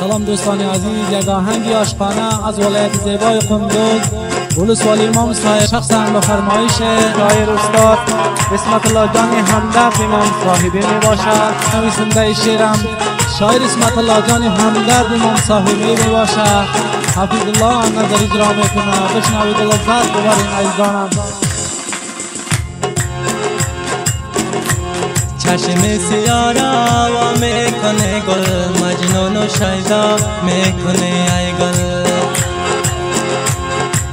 سلام دوستان عزیز، یک آهنگی عاشقانه از ولایت زیبای قندوز ولسوالی امام صاحب شخصا با فرمایش شاعر استاد اسمت الله جان همدرد امام صاحبی می باشد. نویسنده شعرم شاعر اسمت الله جان همدرد امام صاحبی می باشد. حفیظ الله نظر اجرا میکنه، بشنوید لذت ببرین عزیزانم. چشم سیاه را وا میکنه گل، مجنون و شیدا میکنه ای گل.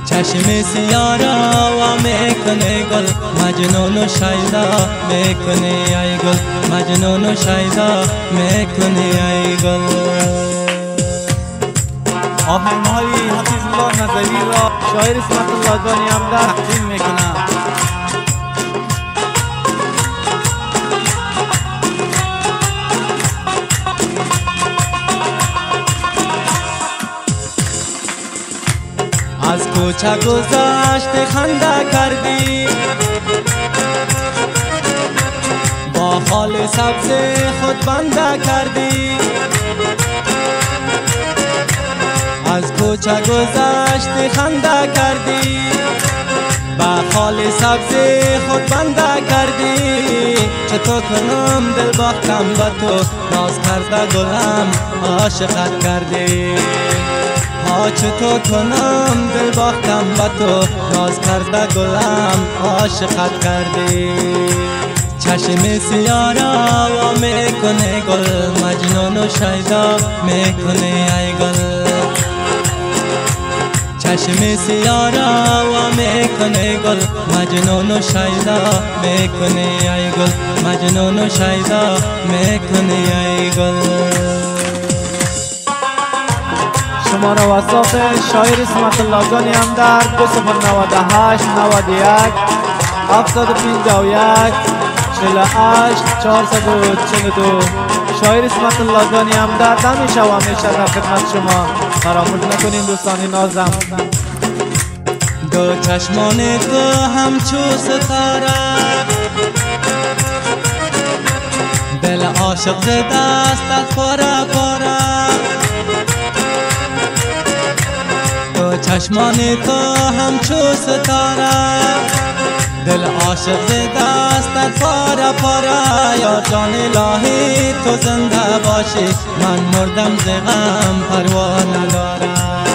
چشم سیاه را وا میکنه گل، مجنون و شیدا میکنه ای گل، مجنون و شیدا میکنه ای گل. آهنگ‌های حفیظ الله نظری را شاعر اسمت الله جان همدرد تقدیم میکنه. از کوچه گذشت خنده کردی، با خال سبز خود بنده کردی. از کوچه گذشت خنده کردی، با خال سبز خود بنده کردی. چطور کنم دل باختم با تو، ناز کرده گلم عاشقت کردی. چطور کنم دل باختم با تو، ناز کرده گلم عاشقت کردی. چشم سیاه را وا میکنه گل، مجنون و شیدا میکنه ای گل. چشم سیاه را وا میکنه گل، مجنون و شیدا میکنه ای گل، مجنون و شیدا میکنه ای گل. شماره واتساپ شاعر اسمت الله جان همدرد 2098 91 751 48 442. شاعر اسمت الله جان همدرد همیشه و همیشه در خدمت شما. فراموش نکنین دوستان نازم. دو چشمان تو همچو ستاره، دل عاشق ز دستت پاره پاره. دو چشمان تو همچو ستاره، دل عاشق ز دستت پاره پاره. یا جان الهی تو زنده باشی، من مردم ز غم پروا ندارم.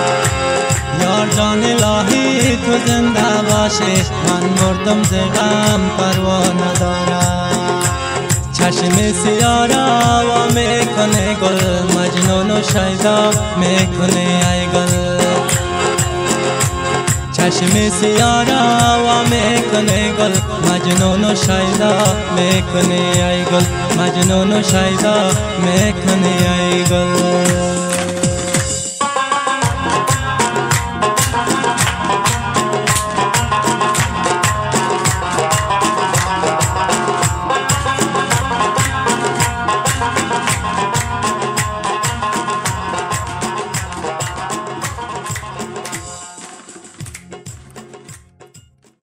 یا جان الهی تو زنده باشی، من مردم ز غم پروا ندارم. چشم سیاه را وا میکنه گل، مجنون و شیدا میکنه ای گل. چشم سیاه را وا میکنه گل، مجنون و شیدا میکنه ای گل، مجنون و شیدا میکنه ای گل.